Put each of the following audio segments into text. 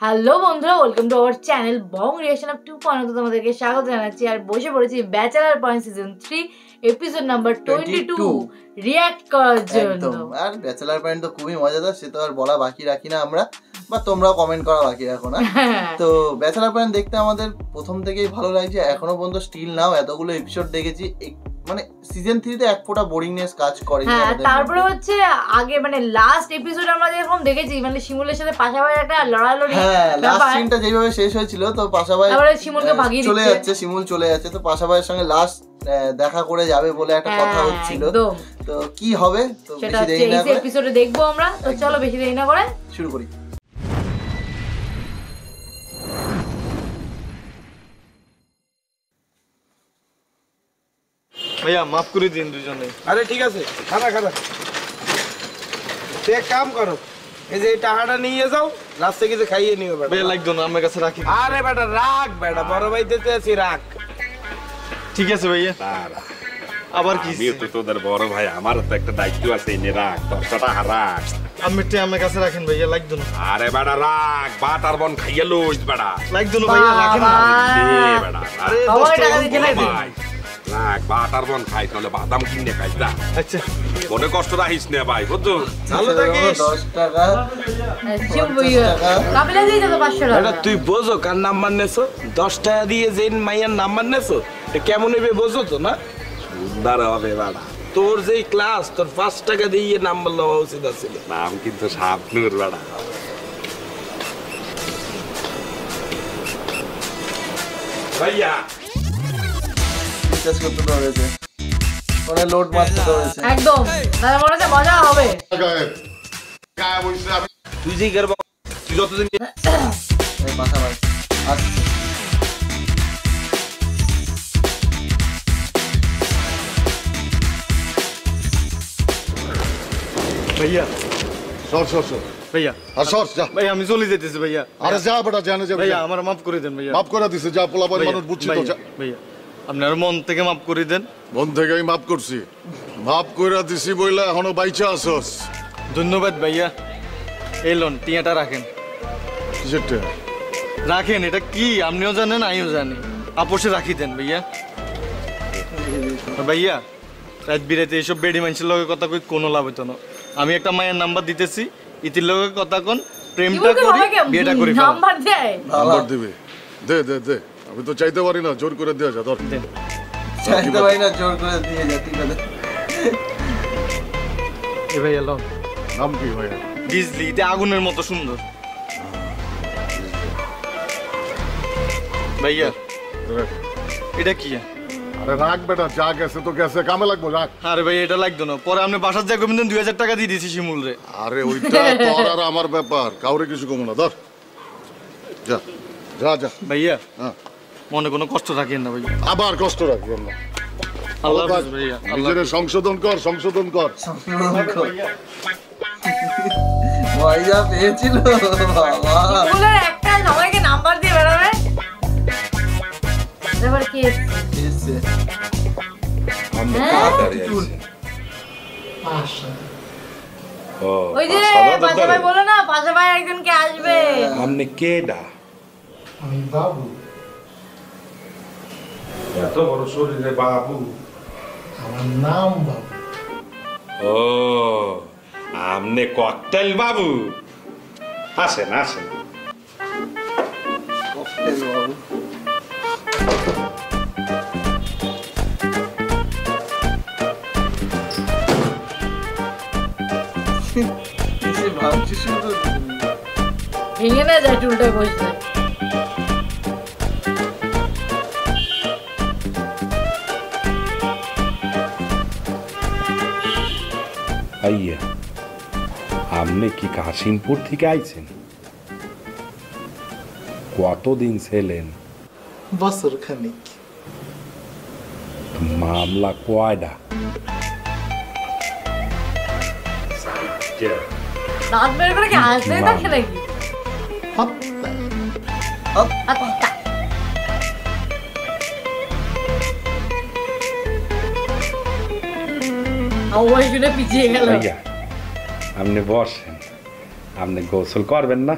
Hello বন্ধুরা, welcome to our channel Bong reaction of 2.0 তোমাদেরকে স্বাগত জানাচ্ছি। আর বসে পড়েছি bachelor point season 3 episode number 22 react করার জন্য। আর ব্যাচেলার পয়েন্ট তো খুবই মজাদার, সে তো আর বলা বাকি রাখি না আমরা, বা তোমরাও কমেন্ট করা বাকি রাখো না। তো ব্যাচেলার পয়েন্ট দেখতে আমাদের প্রথম থেকেই ভালো লাগছে, এখনো পর্যন্ত স্টিল নাও এতগুলো এপিসোড দেখেছি, মানে সিজন 3 তে এক ফোঁটা বোরিংনেস কাজ করে। হ্যাঁ, তারপরে হচ্ছে আগে মানে লাস্ট এপিসোড আমরা যেরকম দেখেছি, মানে শিমুলের সাথে পাশাপাশি একটা লড়ালড়ি, হ্যাঁ লাস্ট সিনটা যেভাবে শেষ হয়েছিল, তো পাশাপাশি শিমুলকে ভাগিয়ে চলে যাচ্ছে, শিমুল চলে যাচ্ছে, তো পাশাপাশির সঙ্গে লাস্ট দেখা করে যাবে বলে একটা কথা হচ্ছিল। তো কি হবে তো বেশি দেরি না করে এপিসোডে দেখবো আমরা। তো চলো বেশি দেরি না করে শুরু করি। भैया माफ कर दिन দুজনে। আরে ঠিক আছে, খানা খানা এক কাম করো, এই যে টাকাটা নিয়ে যাও, রাস্তায় কিছু খাইয়ে নিও বেটা। भैया লাগতো না, আমার কাছে রাখি। আরে বেটা রাখ, বেটা বড় ভাই দিতে আছি, রাখ। ঠিক আছে ভাইয়া। আবার কি তো তোদের বড় ভাই, আমার তো একটা দায়িত্ব আছে, এনে রাখ দশটা রাখ। আমিরটা আমার কাছে রাখেন ভাইয়া, লাগতো না। আরে বেটা রাখ, ভাত আর বন খাইয়ে লইস বেটা। লাগতো না ভাইয়া, রাখেন না। বেটা আরে আমার টাকা দিতে লাগবে। রাখ, ভাত আর বন খাই, তাহলে বাদাম কিনে খাইস না। আচ্ছা মনে কষ্ট রাখিস না ভাই, বুঝছো? ভালো থাকিস। 10 টাকা কাবিলা দিয়ে দাও 500 টাকা। বেটা তুই বোঝো কার নাম্বার নেছো? 10 টাকা দিয়ে যে মাইয়ার নাম্বার নেছো, এটা কেমন হবে বোঝো তো না? সুন্দর হবে বেটা। তোর যেই ক্লাস, তোর 5 টাকা দিয়ে নাম্বার লওয়া উচিত আছিল। নাম কিন্তু শাবনূর বেটা। ভাইয়া রিচার্জ করতে ধরেছে, মানে লোড মারতে ধরেছে একদম, তাহলে মনে হচ্ছে মজা হবে। তুই যেই করবা, তুই যতদিন এই মাথা মার আসছে। ভাইয়া সর সর সর ভাইয়া আর সর যা। ভাইয়া আমি চলে যেতেছি ভাইয়া। আরে যা বেটা, জানে যা ভাইয়া আমার মাফ করে দেন ভাইয়া। মাফ করে দিছে, যা পোলাপান ভাইয়া, মানুষ বুঝছি তো ভাইয়া, যা। ভাইয়া আপনার মন থেকে মাফ করে দেন। মন থেকে আমি মাফ করছি, মাফ কইরা দিছি বইলা এখনো বাইচা আছস। ধন্যবাদ ভাইয়া। এই লোন টিয়াটা রাখেন, কিসেরটা? রাখেন। এটা কি আপনিও জানেন আমিও জানি, আপোষে রাখি দেন ভাইয়া। আর ভাইয়া রাত বিরাতে এইসব বেডি মানুষের লগে কথা কই কোনো লাভ হইতো না। আমি একটা মায়ের নাম্বার দিতেছি, ইতির লগে কথা কোন, প্রেমটা করি, বিয়েটা করি। নাম্বার দেয়, নাম্বার দিবি? দে দে দে, আমি তো চাইতে পারি না, জোর করে দেয়া যা। ধর দেন। চাইতে পারি না, জোর করে দিয়ে যা। ঠিক আছে এ ভাইয়া লোন নাম কি ভাইয়া? ডিজলি, এটা আগুনের মতো সুন্দর। ভাইয়া রাখ। এটা কি? আরে রাখ বেটা, যা গেছে তো গেছে, কামে লাগবো, রাখ। আরে ভাই এটা লাগতো না, পরে আপনি বাসার যা কমিলেন 2000 টাকা দিয়ে দিয়েছি শিমুল রে। আরে ওইটা তোর আর আমার ব্যাপার, কাউরে কিছু কমো না। ধর যা যা যা। ভাইয়া হ্যাঁ, মনে কোনো কষ্ট রাখেন না ভাইয়া। আবার কষ্ট রাখবেন না। আল্লাহ হাফেজ ভাইয়া। নিজের সংশোধন কর, সংশোধন কর। মজা পেয়েছিল বাবা। শিমুলের একটা সবাইকে নাম্বার দিয়ে বেড়াবে। এবার কি এসছে আমি হ্যাঁ? তাড়াতাড়ি আইছি। ও ওই যে পাশে ভাই বলে না, পাশে ভাই একজনকে আসবে। আমনে কেডা? আমি বাবু, এত বড় শরীরে বাবু? আমার নাম বাবু। ও আমনে ককটেল বাবু? আসেন আসেন। ককটেল বাবু। এসে ভাবছি শুধু ভেঙে না যায় চুলটা বসলে। আইয়া আপনি কি কাশিমপুর থেকে আইছেন? কতদিন ছিলেন? বছর খানিক। মামলা কয়ডা? দাঁত বের করে কি হাসতে থাকে নাকি? আচ্ছা ওই শুনে পিছিয়ে গেল। ভাইয়া আপনি বসেন, আপনি গোসল করবেন না?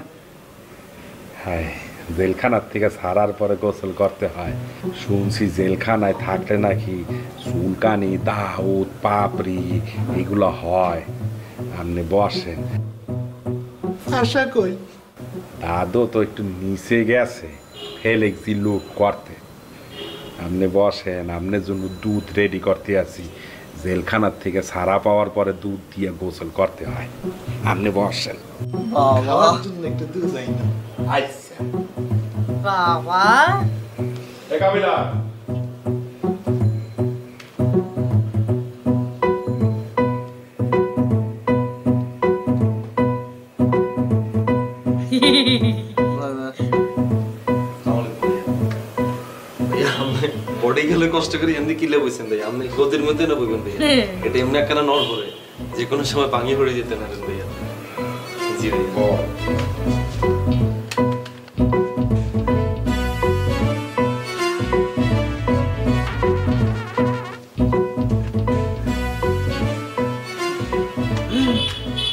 হায় জেলখানার থেকে ছাড়ার পরে গোসল করতে হয়। শুনছি জেলখানায় থাকলে নাকি চুলকানি, দাউদ, পাপড়ি এগুলো হয়। আপনি বসেন। আশা কই দাদু তো একটু নিচে গেছে ফেলেক্সি লুট করতে। আপনি বসেন, আপনার জন্য দুধ রেডি করতে আছি। জেলখানার থেকে ছাড়া পাওয়ার পরে দুধ দিয়ে গোসল করতে হয়। আপনি বসেন। খাওয়ার জন্য একটু দুধ আই না। আচ্ছা বাবা বডি গেলে কষ্ট করে এমনি কিলে বসেন ভাই, আপনি গদির মধ্যে না বইবেন ভাইয়া। এটা এমনি একখানা নড় করে যে কোনো সময় ভাঙি পড়ে যেতে পারেন ভাইয়া। জি ভাইয়া।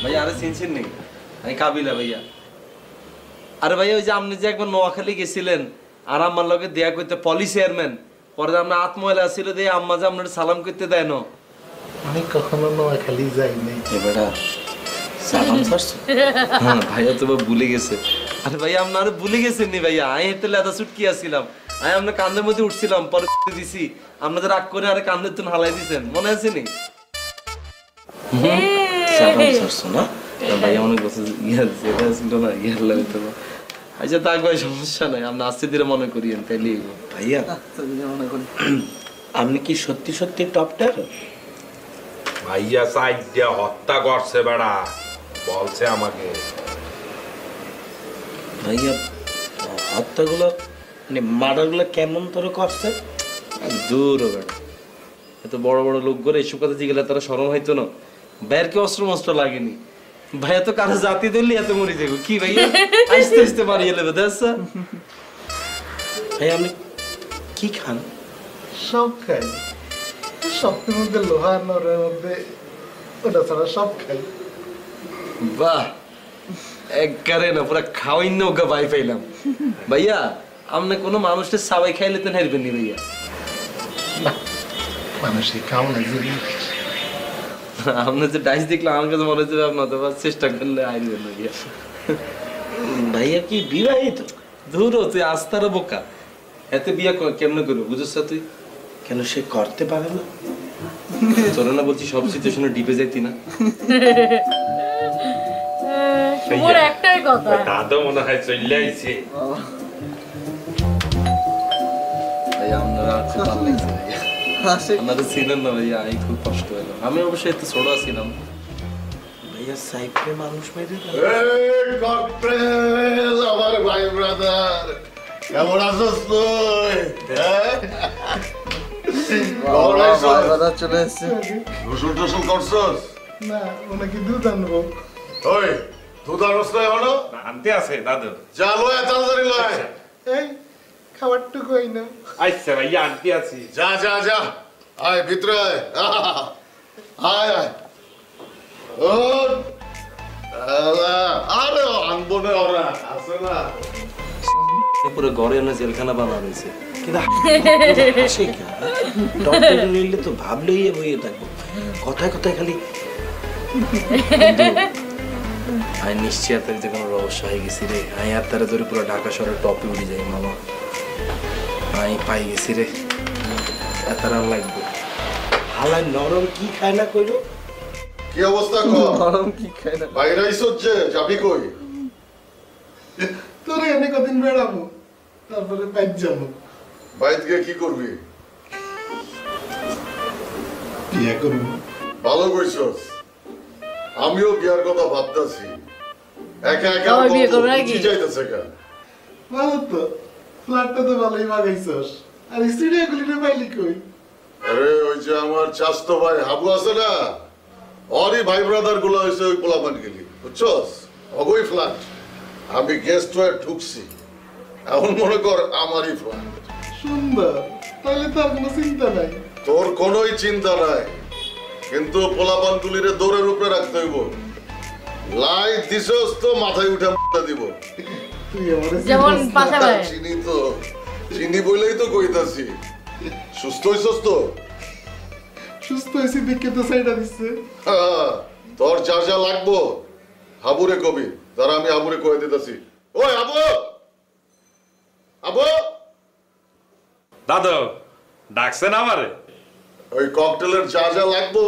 ভাইয়া আরে চিনছেন নেই, আমি কাবিলা ভাইয়া। আরে ভাইয়া ওই যে আপনি যে একবার নোয়াখালী গেছিলেন আর আমার লগে দেয়া করতে পলি চেয়ারম্যান, পরে আপনার আত্মহত্যা ছিল দিয়ে আম্মা যে আপনার সালাম করতে দেয় না। আমি কখনো নোয়াখালী যাই নাই। এবারে সালাম ছাড়ছো? হ্যাঁ ভাইয়া তো ভুলে গেছে। আরে ভাইয়া আপনার ভুলে গেছেন নি ভাইয়া, আমি হেঁটে লেদা ছুটকি আসছিলাম, আমি আপনার কান্দের মধ্যে উঠছিলাম, পরে দিছি আপনাদের রাগ করে আরে কান্দের তুন হালাই দিছেন, মনে আছে নি? সালাম ছাড়ছো না ভাইয়া? অনেক বছর ইয়া যেটা ছিল না ইয়ার লাগে তো। আচ্ছা তাক ভাই সমস্যা নাই, আপনি আস্তে ধীরে মনে করিয়েন তাইলে ভাইয়া। মনে করি আপনি কি সত্যি সত্যি টপটার? ভাইয়া সাইড দিয়ে হত্যা করছে বেড়া, বলছে আমাকে। ভাইয়া হত্যাগুলো মানে মার্ডারগুলো কেমন তোর করছে? দূর বেড়া, এত বড় বড় লোক করে এসব কথা জিগেলে তারা শরম হইতো না। ভাইয়ের কি অস্ত্র মস্ত্র লাগেনি, ভাইয়া তো কারো জাতি ধরলে এত মরি যাবো কি ভাইয়া, আস্তে আস্তে মারিয়ে নেবে। দেখছ ভাই আপনি কি খান? সব খাই, সবটির মধ্যে লোহা নরের মধ্যে ওটা ছাড়া সব খাই। বাহ, একবারে না পুরা খাওয়াই নৌকা পাই পাইলাম ভাইয়া। আপনি কোনো মানুষের সাবাই খাইলে তো হারবেন নি ভাইয়া। মানুষই খাও না আপনি যে ডাইস দেখলাম আমার কাছে মনে হচ্ছে আপনার তো চেষ্টা করলে হারবেন না ভাইয়া। ভাইয়া কি বিবাহিত? ধুর তুই আস্তার বোকা, এতে বিয়া কেমনে করবো বুঝছ তুই? কেন সে করতে পারে না? তোর না বলছি সব সিচুয়েশনে ডিপে যাইতি না। শুভর একটাই কথা, দাদা মনে হয় চলে আইছে। ভাইয়া আপনারা খুব ভালো লাগছে ভাইয়া, আপনারা ছিলেন না ভাইয়া, আমি খুব কষ্ট হলো। আমি অবশ্যই একটু ছোট ছিলাম ভাইয়া সাইফে মানুষ মেরে এই ককটেল আমার ভাই ব্রাদার, কেমন আছিস তুই? চলে এসছে। গোসল টোসল করছস? না, ওনাকে দুধ আনবো। ওই দুধ আনস না এখনো? আনতে আছে দাদু। যা লয় তাড়াতাড়ি লয়। এই খাবারটুকু আই না। আচ্ছা ভাইয়া আনতে আছি। যা যা যা, আয় ভিতরে আয়। আয় আয়। ওঠ। আরে আনবো না ওরা, আছে না? পুরো ঘরে এনে জেলখানা বানানো হয়েছে। কিন্তু হাসে কেন? ডক্টর নিলে তো ভাবলেই বইয়ে থাকবো, কথায় কথায় খালি। আমি নিশ্চয় তার যে কোনো রহস্য হয়ে গেছি রে। আমি আর তারা ধরে পুরো ঢাকা শহরের টপে উঠে যাই মামা। আমি পাই গেছি রে, তারা লাগবে। হালাই নরম কি খায় না কইলো? কি অবস্থা গরম কি খাই না? বাইরে আইসছে, যাবি কই? তোর এনে কদিন বেড়াবো, তারপরে বাইর যাবো। বাইরে গিয়ে কি করবি? বিয়ে করবো। ভালো কইছস, আমিও বিয়ার কথা ভাবতাছি। একা একা সবাই বিয়ে করবে নাকি? যাইতেছে কা? ভালো তো, ফ্ল্যাটটা তো ভালোই বাগাইছস। আর স্টুডিওগুলিতে পাইলি কই? আরে ওই যে আমার চাস্তো ভাই হাবু আছে না, ওরই ভাই ব্রাদার গুলো হয়েছে ওই পোলাপান গেলি, বুঝছস? অগই ফ্ল্যাট, আমি গেস্ট হয়ে ঢুকছি, এখন মনে কর আমারই ফ্ল্যাট। সুন্দর, তাহলে তার কোনো চিন্তা নাই। তোর কোনোই চিন্তা নাই, কিন্তু পোলাপান গুলিরে দৌড়ের উপরে রাখতে হইব। লাই দিছস তো মাথায় উঠে দিব। তুই আমারে যেমন পাশা ভাই চিনি তো, চিনি বলেই তো কইতাছি। সুস্থ হইছস তো? সুস্থ হয়েছি দেখে তো সাইডা দিচ্ছে। হ্যাঁ, তোর যা যা লাগবো হাবুরে কবি, তারা আমি হাবুরে কয়ে দিতেছি। ওই হাবু, হাবু, দাদু ডাকছেন আমারে? ওই ককটেলের যা যা লাগবো,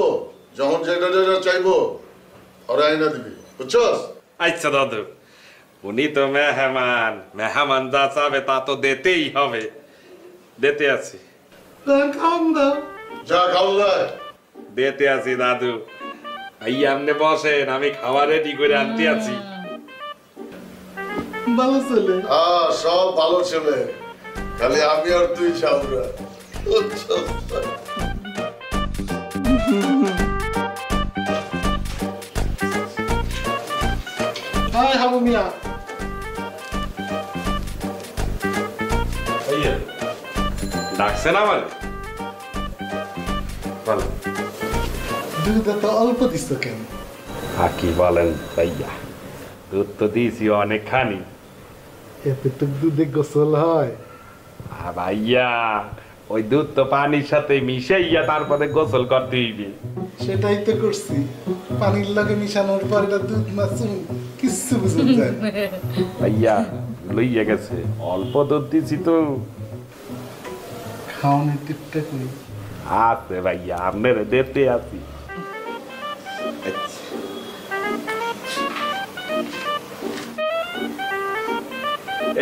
যখন যেটা যেটা চাইবো ওরা আইনা দিবি, বুঝছস? আচ্ছা দাদু, উনি তো মেহমান, মেহমান যা চাবে তা তো দিতেই হবে। দিতে আছি, খাওয়ান দাও। যা খাওয়া দিতে আছি দাদু। এই আপনি বসেন, আমি খাবার রেডি করে আনতে আছি। ভালো ছেলে। হ্যাঁ, সব ভালো ছেলে, খালি আমি আর তুই ছাউরা, বুঝছস? হাই হাবু মিয়া। ডাকছেন আমারে? বলো। দুধ এত অল্প দিচ্ছ কেন? কি বলেন ভাইয়া, দুধ তো দিয়েছি অনেকখানি। এতটুক দুধে গোসল হয়? ভাইয়া, ওই দুধ তো পানির সাথে মিশাইয়া তারপরে গোসল করতে হইবে। সেটাই তো করছি, পানির লগে মিশানোর পর এটা দুধ না চুন কিচ্ছু বুঝতে যায় না। ভাইয়া লইয়া গেছে, অল্প দুধ দিছি তো। খাওয়ানোর টিপটা করি। আছে ভাইয়া, আপনার দেখতে আছি।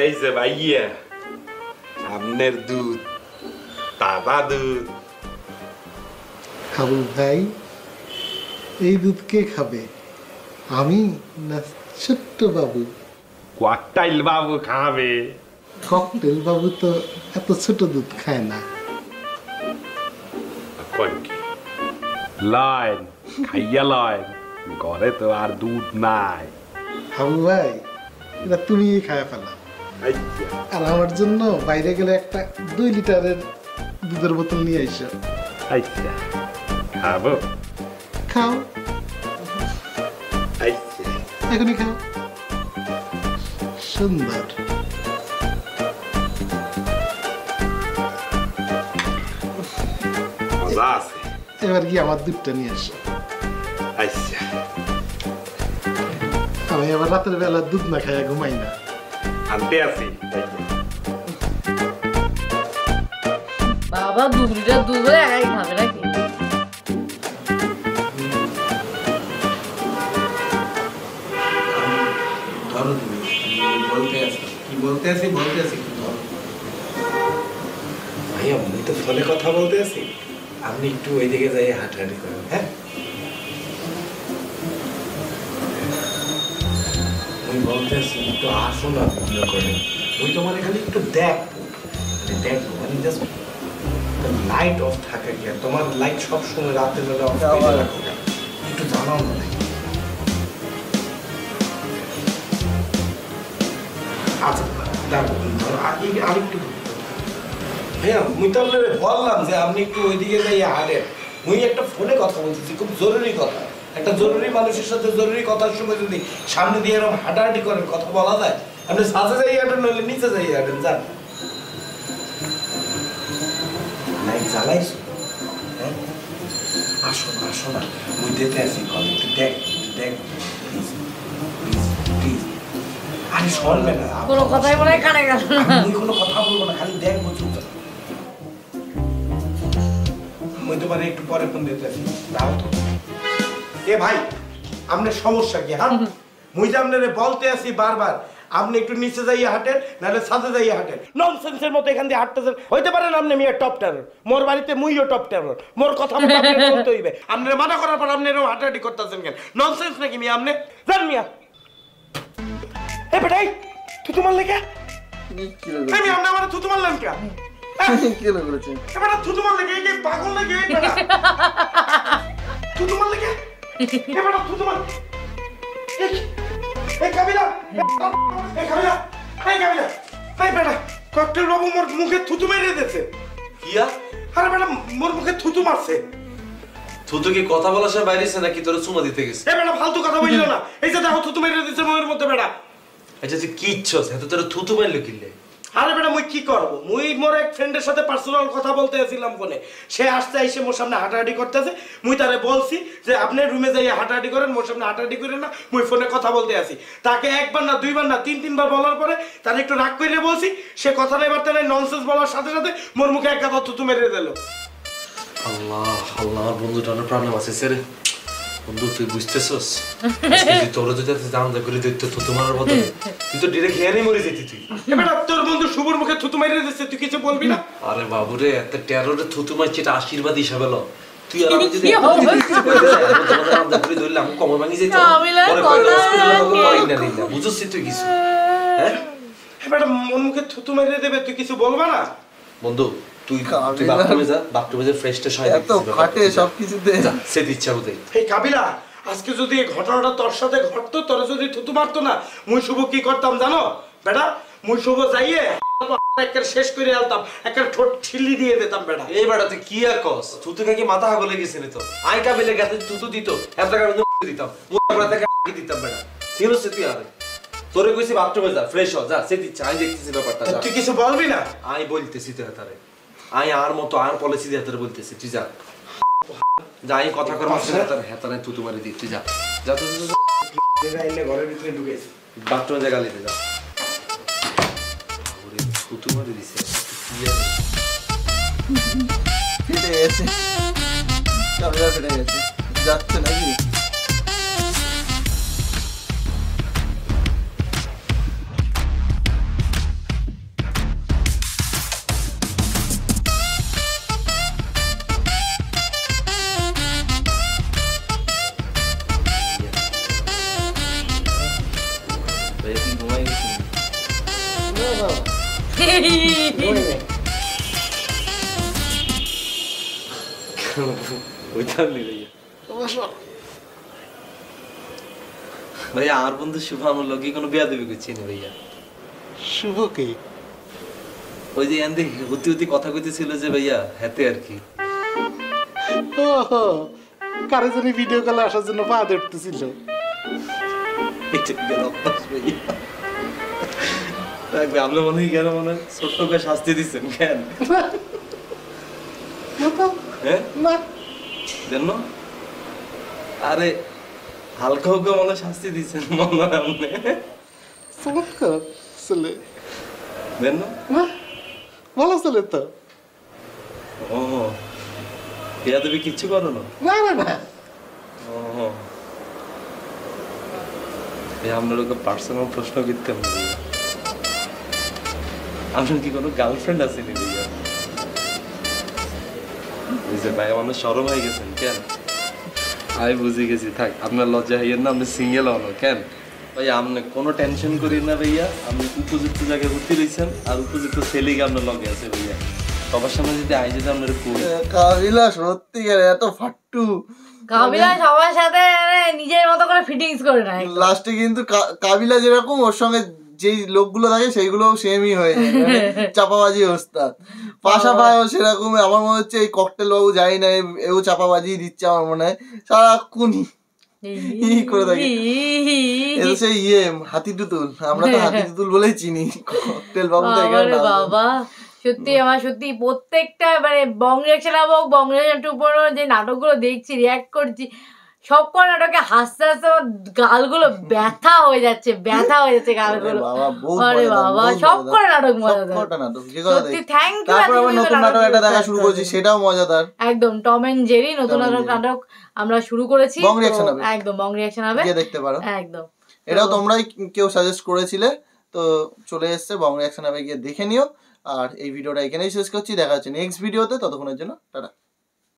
এই যে ভাইয়া, আপনার দুধ, তাজা দুধ। হাবু ভাই, এই দুধ কে খাবে, আমি না ছোট্ট বাবু? ককটেল বাবু খাবে। ককটেল বাবু তো এত ছোট দুধ খায় না। লয়, খাইয়া লয়, ঘরে তো আর দুধ নাই। হাবু ভাই, এটা তুমি খায় ফেলা। আচ্ছা আর আমার জন্য বাইরে গেলে একটা 2 লিটারের দুধের বোতল নিয়ে আইসো। আচ্ছা, খাবো। খাও, আচ্ছা, এখনই খাও। সুন্দর। মজা আছে। এবার কি আমার দুধটা নিয়ে আসো। আচ্ছা, আমি আবার রাতের বেলা দুধ না খাইয়া ঘুমাই না। আনতে আছি। বাবা 2 লিটার দুধ একাই খাবে নাকি? ধরো তুমি, বলতে আছি কি বলতে আছি ধরো। ভাইয়া, আমি তো ফোনে কথা বলতে আছি, আপনি একটু ওইদিকে যাই হাঁটাহাঁটি করেন। হ্যাঁ, আমি বলতে আছি একটু আসো না ভিডিও করে। ওই তোমার খালি একটু দেখবো মানে জাস্ট লাইট অফ থাকে কি, তোমার লাইট সবসময় রাতের বেলা অফ করে রাখো, একটু জানাও না। আচ্ছা দেখো, আরেকটু হ্যাঁ, মুই তো আপনার বললাম যে আপনি একটু ওইদিকে যাই হাঁটেন। মুই একটা ফোনে কথা বলতেছি, খুব জরুরি কথা। একটা জরুরি মানুষের সাথে জরুরি কথার সময় যদি সামনে দিয়ে এরকম হাঁটাহাঁটি করেন, কথা বলা যায়। আপনি সাথে যাই হাঁটেন, নইলে নিচে যাই হাঁটেন। যান, লাইট জ্বালাইছো? হ্যাঁ, আসো না, মুই দেখতে আসি। একটু দেখ প্লিজ প্লিজ। আরে শুনবে না, কোনো কথাই মনে হয় কানে গেল না। আমি কোনো কথা বলবো না, খালি দেখবো চুপচাপ। মুই তোমার একটু পরে ফোন দিতে আসি। দাও তো। এ ভাই, আপনার সমস্যা কি? হ্যাঁ, মুই যে আপনারে বলতে আসি বারবার, আপনি একটু নিচে যাইয়া হাঁটেন, নাহলে ছাদে যাইয়া হাঁটেন। ননসেন্সের মতো এখান দিয়ে হাঁটতেছেন। হইতে পারেন আপনি মিয়া টপ টেরর, মোর বাড়িতে মুইও টপ টেরর। মোর কথা মতো আপনি চলতে হইবে। আপনার মানা করার পর আপনি এরকম হাঁটাহাঁটি করতেছেন কেন? ননসেন্স নাকি মিয়া আপনি? যান মিয়া। এ বেটাই, তুই তোমার লেগে আমি আপনি আমার থুতু মারলেন কে? কি করেছে? এবারে থুতু মারলে কে? কে পাগল নাকি এই বেটা? থুতু মারলে কে? এবারে থুতু মার। এই কাবিলা, এই কাবিলা, এই কাবিলা, এই বেটা, ককটেল বাবু মোর মুখে থুতু মেরে দিয়েছে। কিয়া? আরে বেটা, মোর মুখে থুতু মারছে। থুতু কি কথা বলার সময় বাইরেছে নাকি তোর চুমা দিতে গেছে? এই বেটা ফালতু কথা বললো না। এই যে দেখো থুতু মেরে দিয়েছে মুখের মধ্যে বেটা। আচ্ছা তুই কি ইচ্ছস এত তোর থুতু মারলো কিনলে? আরে বেটা মুই কি করবো, মুই মোর এক ফ্রেন্ডের সাথে পার্সোনাল কথা বলতে আসছিলাম ফোনে। সে আসতে এসে মোর সামনে হাঁটাহাঁটি করতেছে। মুই তারে বলছি যে আপনি রুমে যাই হাঁটাহাঁটি করেন, মোর সামনে হাঁটাহাঁটি করেন না, মুই ফোনে কথা বলতে আসি। তাকে একবার না দুইবার না তিনবার বলার পরে তার একটু রাগ করে বলছি, সে কথা নাই বার্তা নাই ননসেন্স বলার সাথে সাথে মোর মুখে এক গাদা থুতু মেরে দিল। আল্লাহ আল্লাহ, বন্ধুটার প্রবলেম আছে স্যার। বন্ধু তুই বুঝতেছস তোর যদি জানজা করে দিত থুতু মারার বদলে তুই তো ডিরেক্ট হেয়ারই মরে যেতি। তুই এবার তোর বন্ধু শুভর মুখে থুতু মেরে দিচ্ছে, তুই কিছু বলবি না? আরে বাবুরে এত টেররে থুতু মারছে, এটা আশীর্বাদ হিসাবে লো। তুই আর আমি যদি জানজা করে ধরলে আমি কমর ভাঙি যেত, পরে বুঝছিস তুই কিছু? হ্যাঁ এবার মন মুখে থুতু মেরে দেবে, তুই কিছু বলবা না? বন্ধু তুই বাথরুমে যা, বাথরুমে যা ফ্রেশ ট্রেশ হয়, এত ফাটে সবকিছুতে সে ইচ্ছা বোধ। এই কাবিলা, আজকে যদি এই ঘটনাটা তোর সাথে ঘটতো, তোরে যদি থুতু মারতো না, মুই শুভ কি করতাম জানো বেটা? মুই শুভ যাইয়ে একটা শেষ করে আলতাম, একটা ঠোঁট ঠিলি দিয়ে দিতাম বেটা। এই বেটা তুই কি আর কস? থুতু কি মাথা হাগলে গেছে নি তো? আই কাবিলে গেছে থুতু দিত, এত টাকা দিতাম, দিতাম বেটা। সিরিয়াস তুই আরে তোরে কইছি বাথরুমে যা ফ্রেশ হ, যা সে দিচ্ছে, আমি দেখতেছি ব্যাপারটা। তুই কিছু বলবি না? আমি বলতেছি তো হাতারে, আমি আর মতো আর পলিসি দিয়ে হাতারে বলতেছি, তুই যা যা, আমি কথা কর মাসে হাতারে হাতারে থুতু মারি দিই, তুই যা যা তো ঘরের ভিতরে ঢুকেছি, বাথরুমে যা গালি দে যা। ওরে থুতু মারি দিছে, ফেটে গেছে, কাবিলা ফেটে গেছে, যাচ্ছে নাকি? ভাইয়া আমার বন্ধু শুভ আমার লোক কোনো বিয়া দেবে করছি না ভাইয়া। শুভ কি? ওই যে এন্দি হুতি হুতি কথা কইতেছিল যে ভাইয়া হাতে আর কি। ওহো, কারে জানি ভিডিও কলে আসার জন্য পা ধরতেছিল। আপনি মনে হয় কেন মনে ছোট্ট করে শাস্তি দিচ্ছেন কেন? দেন না? আরে হালকা হালকা মনে শাস্তি দিচ্ছেন মনে হয় আপনি। চমৎকার ছেলে, দেন না? ভালো ছেলে তো। ও বিয়া দেবে কিচ্ছু করো না? না না না। ও আপনার ওকে পার্সোনাল প্রশ্ন করতে হবে, আপনার কি কোনো গার্লফ্রেন্ড আছে নি ভাইয়া? বুঝে ভাই মানুষ সরম হয়ে গেছেন কেন? আমি বুঝে গেছি, থাক আপনার লজ্জা হইয়েন না, আপনি সিঙ্গেল হন কেন ভাই? আপনি কোনো টেনশন করেন না ভাইয়া, আপনি উপযুক্ত জায়গায় ভর্তি রয়েছেন আর উপযুক্ত ছেলেকে আপনার লগে আছে ভাইয়া। সবার সামনে যদি আই যদি আপনার কাবিলা সত্যিকার এত ফাট্টু, কাবিলা সবার সাথে নিজের মতো করে ফিটিংস করে না। লাস্টে কিন্তু কাবিলা যেরকম ওর সঙ্গে যেই লোকগুলো থাকে সেইগুলো সেমই হয়ে যায়, চাপাবাজি ওস্তাদ। পাশাপাশি সেরকম আমার মনে হচ্ছে এই ককটেল বাবু যাই না, এও চাপাবাজি দিচ্ছে আমার মনে হয় সারাক্ষণই করে থাকে। এটা সেই হাতি টুতুল, আমরা তো হাতি টুতুল বলেই চিনি, ককটেল বাবু তো এখানে বাবা। সত্যি আমার সত্যি প্রত্যেকটা মানে বং রিয়াকশন হোক, বং রিয়াকশন টু যে নাটকগুলো দেখছি, রিয়াক্ট করছি, সব করে নাটকে হাসতে হাসতে আমার গালগুলো ব্যথা হয়ে যাচ্ছে, ব্যথা হয়ে যাচ্ছে গালগুলো। আরে বাবা, সব করে নাটক মজাদার, সত্যি থ্যাংক ইউ। তারপর আবার নতুন নাটক একটা দেখা শুরু করেছি, সেটাও মজাদার, একদম টম এন্ড জেরি নতুন নাটক আমরা শুরু করেছি, বং রিয়াকশন হবে, একদম বং রিয়াকশন হবে, গিয়ে দেখতে পারো একদম। এটাও তোমরাই কেউ সাজেস্ট করেছিলে, তো চলে এসেছে, বং রিয়াকশন হবে, গিয়ে দেখে নিও। আর এই ভিডিওটা এখানেই শেষ করছি, দেখা হচ্ছে নেক্সট ভিডিওতে, ততক্ষণের জন্য টাটা।